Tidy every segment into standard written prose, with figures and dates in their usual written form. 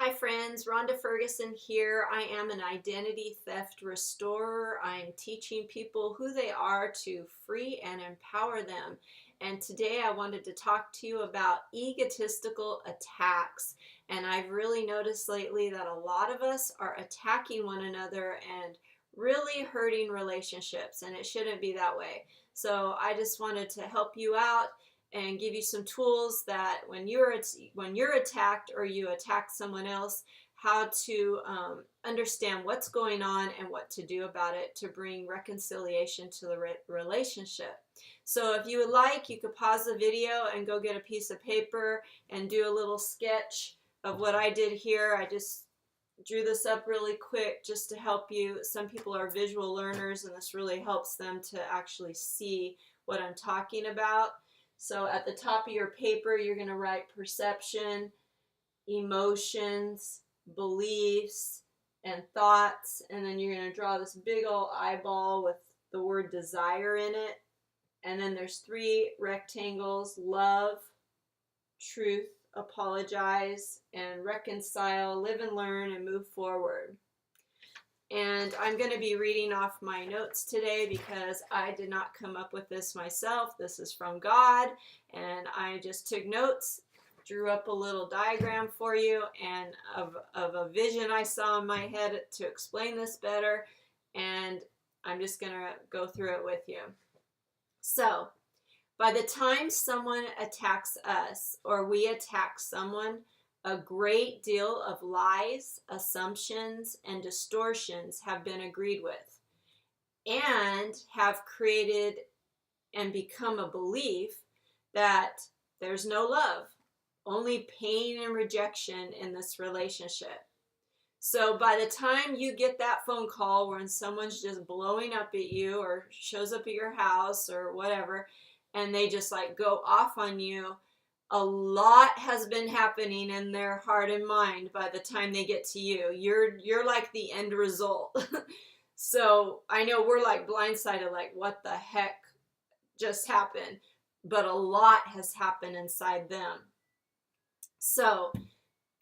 Hi friends, Rhonda Ferguson here. I am an identity theft restorer. I'm teaching people who they are to free and empower them. And today I wanted to talk to you about egotistical attacks. And I've really noticed lately that a lot of us are attacking one another and really hurting relationships, and it shouldn't be that way. So I just wanted to help you out and give you some tools that when you're attacked or you attack someone else, how to understand what's going on and what to do about it to bring reconciliation to the relationship. So if you would like, you could pause the video and go get a piece of paper and do a little sketch of what I did here. I just drew this up really quick just to help you. Some people are visual learners, and this really helps them to actually see what I'm talking about. So at the top of your paper, you're going to write perception, emotions, beliefs, and thoughts. And then you're going to draw this big old eyeball with the word desire in it. And then there's 3 rectangles: love, truth, apologize, and reconcile, live and learn, and move forward. And I'm going to be reading off my notes today because I did not come up with this myself. This is from God, and I just took notes, drew up a little diagram for you, and of a vision I saw in my head to explain this better, and I'm just going to go through it with you. So, by the time someone attacks us or we attack someone, a great deal of lies, assumptions, and distortions have been agreed with and have created and become a belief that there's no love, only pain and rejection in this relationship. So by the time you get that phone call when someone's just blowing up at you or shows up at your house or whatever, and they just like go off on you, a lot has been happening in their heart and mind by the time they get to you. You're like the end result. So I know we're like blindsided, like what the heck just happened? But a lot has happened inside them. So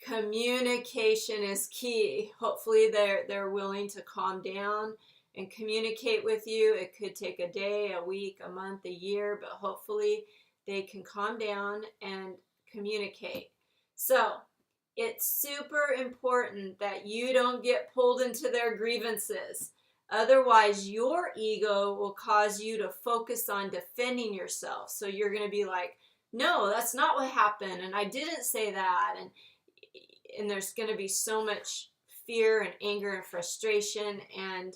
communication is key. Hopefully they're willing to calm down and communicate with you. It could take a day, a week, a month, a year, but hopefully they can calm down and communicate. So it's super important that you don't get pulled into their grievances. Otherwise, your ego will cause you to focus on defending yourself. So you're going to be like, no, that's not what happened, and I didn't say that, and there's going to be so much fear and anger and frustration, and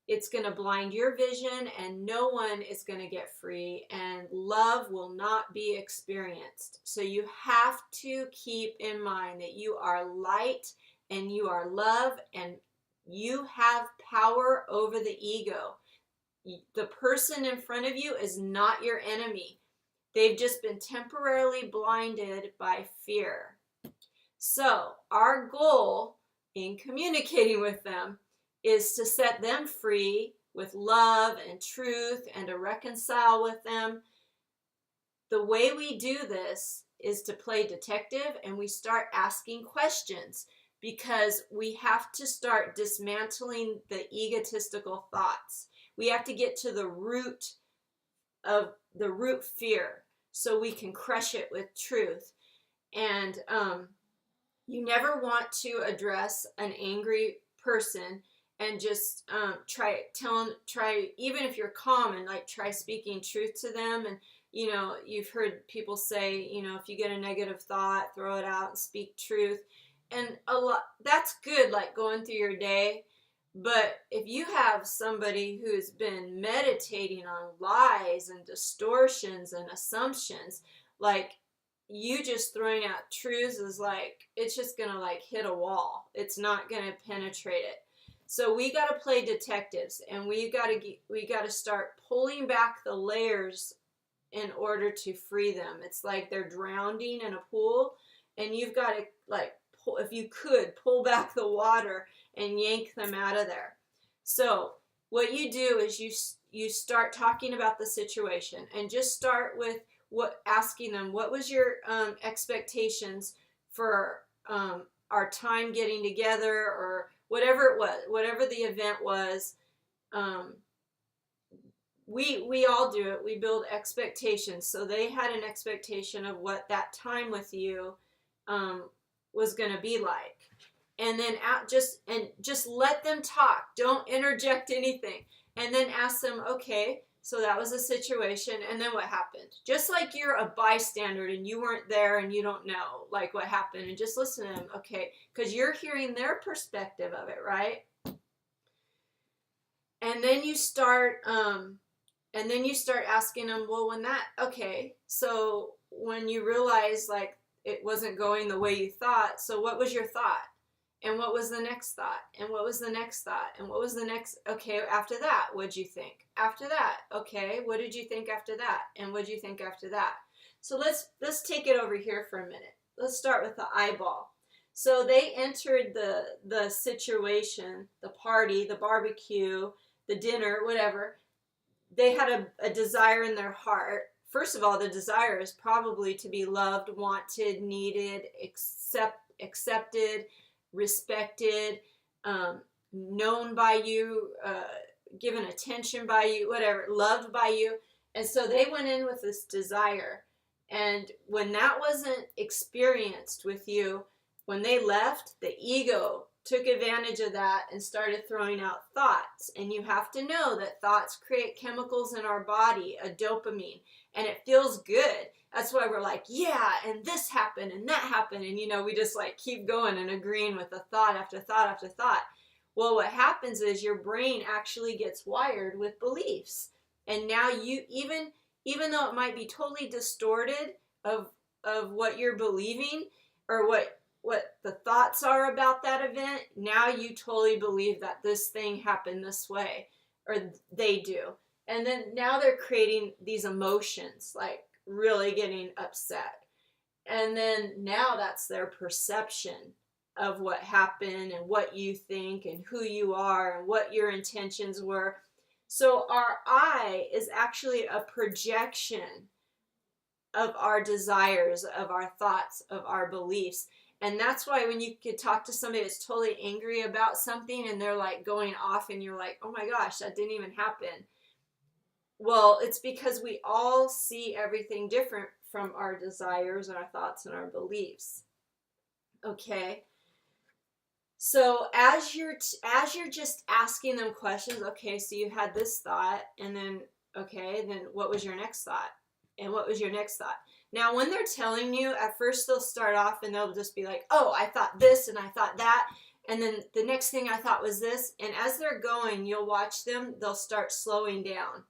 it's going to blind your vision, and no one is going to get free, and love will not be experienced. So you have to keep in mind that you are light and you are love, and you have power over the ego. The person in front of you is not your enemy. They've just been temporarily blinded by fear. So our goal in communicating with them is to set them free with love and truth and to reconcile with them. The way we do this is to play detective, and we start asking questions because we have to start dismantling the egotistical thoughts. We have to get to the root of the root fear so we can crush it with truth. And you never want to address an angry person and just try even if you're calm, and like try speaking truth to them. And you've heard people say, if you get a negative thought, throw it out and speak truth. And a lot, that's good, like going through your day. But if you have somebody who's been meditating on lies and distortions and assumptions, like you just throwing out truths is like, it's just going to like hit a wall. It's not going to penetrate it. So we got to play detectives, and we got to start pulling back the layers in order to free them. It's like they're drowning in a pool, and you've got to like if you could pull back the water and yank them out of there. So what you do is you start talking about the situation, and just start with asking them, what was your expectations for our time getting together, or whatever it was, whatever the event was. um, we all do it. We build expectations. So they had an expectation of what that time with you um, was going to be like. And then just let them talk. Don't interject anything. And then ask them, okay, so that was a situation, and then what happened? Just like you're a bystander and you weren't there and you don't know like what happened, and just listen to them, okay? Because you're hearing their perspective of it, right? And then you start asking them, well, okay, so when you realize like it wasn't going the way you thought, so what was your thought? And what was the next thought? And what was the next thought? And what was the next? Okay, after that, what'd you think? After that, okay, what did you think after that? And what'd you think after that? So let's take it over here for a minute. Let's start with the eyeball. So they entered the situation, the party, the barbecue, the dinner, whatever. They had a desire in their heart. First of all, the desire is probably to be loved, wanted, needed, accepted, respected, known by you, given attention by you, whatever, loved by you. And so they went in with this desire. And when that wasn't experienced with you, when they left, the ego took advantage of that and started throwing out thoughts. And you have to know that thoughts create chemicals in our body, a dopamine, and it feels good. That's why we're like, yeah, and this happened and that happened. And, we just like keep going and agreeing with the thought after thought after thought. Well, what happens is your brain actually gets wired with beliefs. And now you, even though it might be totally distorted of what you're believing, or what the thoughts are about that event, now you totally believe that this thing happened this way, or they do. And then now they're creating these emotions, like really getting upset. And then now that's their perception of what happened and what you think and who you are and what your intentions were. So our eye is actually a projection of our desires, of our thoughts, of our beliefs. And that's why when you could talk to somebody that's totally angry about something and they're like going off and you're like, oh my gosh, that didn't even happen. Well, it's because we all see everything different from our desires and our thoughts and our beliefs. Okay? So as you're just asking them questions, okay, so you had this thought, and then, okay, then what was your next thought? And what was your next thought? Now, when they're telling you, at first they'll start off and they'll just be like, oh, I thought this and I thought that. And then the next thing I thought was this. And as they're going, you'll watch them, they'll start slowing down.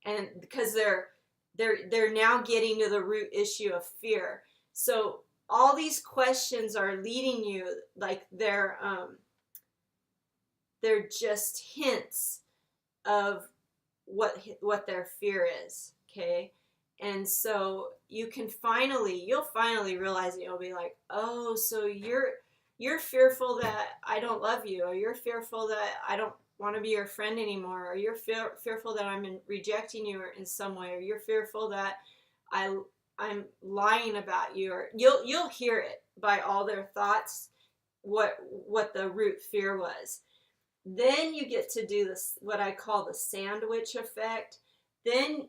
And because they're now getting to the root issue of fear. So all these questions are leading you, like they're just hints of what their fear is. Okay. And so you'll finally realize it. You'll be like, oh, so you're fearful that I don't love you, or you're fearful that I don't want to be your friend anymore, or you're fearful that I'm rejecting you in some way, or you're fearful that I'm lying about you, or you'll hear it by all their thoughts what the root fear was. Then you get to do this, what I call the sandwich effect. Then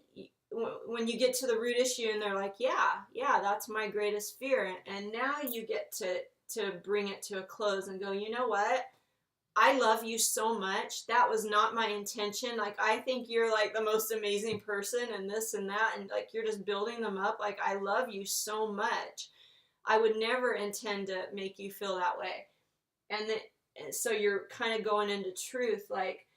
when you get to the root issue and they're like, yeah, that's my greatest fear, and now you get to bring it to a close and go, you know what? I love you so much. That was not my intention. Like, I think you're like the most amazing person and this and that. And like, you're just building them up. Like, I love you so much. I would never intend to make you feel that way. And then, so you're kind of going into truth. Like,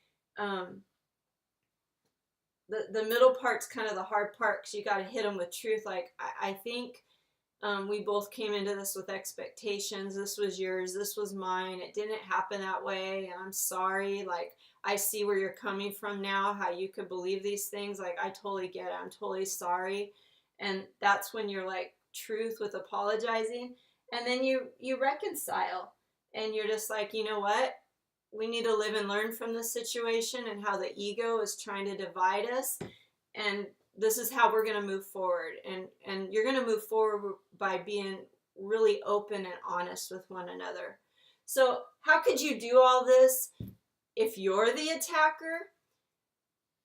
the middle part's kind of the hard part, because you got to hit them with truth. Like, I think we both came into this with expectations. This was yours. This was mine. It didn't happen that way. And I'm sorry. Like, I see where you're coming from now, how you could believe these things. Like, I totally get it. I'm totally sorry. And that's when you're like truth with apologizing. And then you reconcile. And you're just like, you know what? We need to live and learn from this situation and how the ego is trying to divide us. And this is how we're going to move forward. And you're going to move forward by being really open and honest with one another. So how could you do all this if you're the attacker?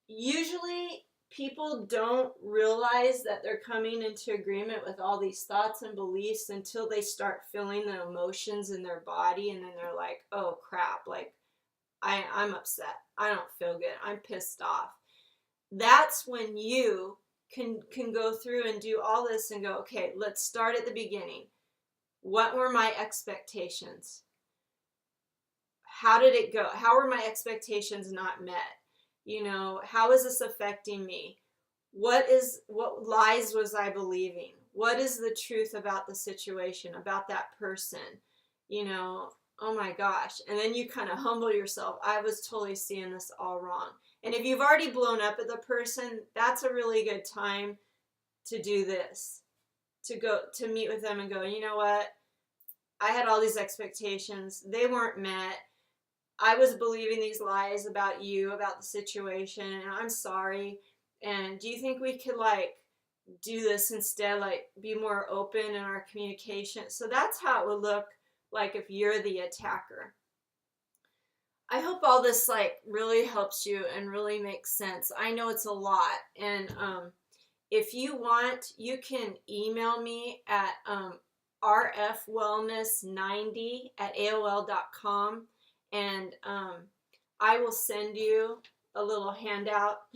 Usually people don't realize that they're coming into agreement with all these thoughts and beliefs until they start feeling the emotions in their body, and then they're like, oh crap, like I'm upset. I don't feel good. I'm pissed off. That's when you can go through and do all this and go, okay, let's start at the beginning. What were my expectations? How did it go? How were my expectations not met? You know, how is this affecting me? What lies was I believing? What is the truth about the situation, about that person? You know, oh my gosh. And then you kind of humble yourself. I was totally seeing this all wrong. And if you've already blown up at the person, that's a really good time to do this. To go to meet with them and go, you know what? I had all these expectations. They weren't met. I was believing these lies about you, about the situation, and I'm sorry. And do you think we could like do this instead, like be more open in our communication? So that's how it would look like if you're the attacker. I hope all this like really helps you and really makes sense. I know it's a lot, and if you want, you can email me at rfwellness90@aol.com, and I will send you a little handout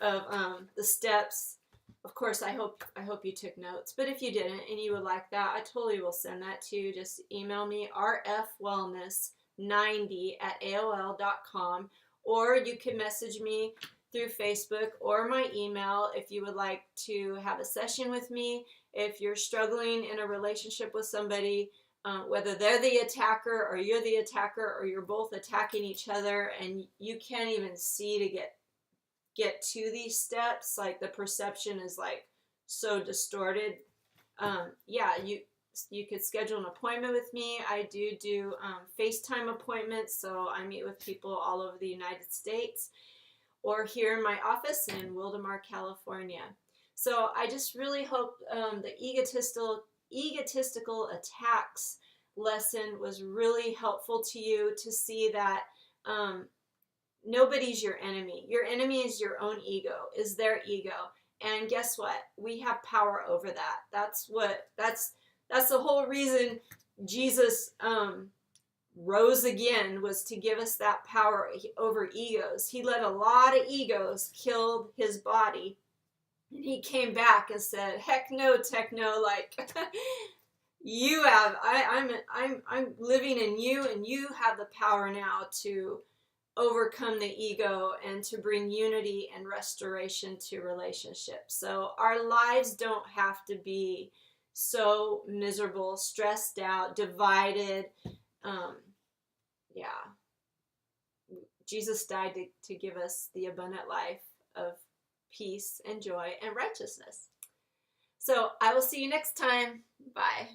of the steps. Of course, I hope you took notes, but if you didn't and you would like that, I totally will send that to you. Just email me rfwellness90@aol.com, or you can message me through Facebook or my email if you would like to have a session with me. If you're struggling in a relationship with somebody, whether they're the attacker or you're the attacker, or you're both attacking each other and you can't even see to get to these steps, like the perception is like so distorted, you could schedule an appointment with me. I do FaceTime appointments, so I meet with people all over the United States, or here in my office in Wildomar, California. So I just really hope the egotistical attacks lesson was really helpful to you, to see that nobody's your enemy. Your enemy is your own ego, is their ego. And guess what? We have power over that. That's the whole reason Jesus rose again, was to give us that power over egos. He let a lot of egos kill his body, and he came back and said, heck no, techno, like you have, I'm living in you, and you have the power now to overcome the ego and to bring unity and restoration to relationships. So our lives don't have to be so miserable, stressed out, divided. Jesus died to give us the abundant life of peace and joy and righteousness. So I will see you next time. Bye.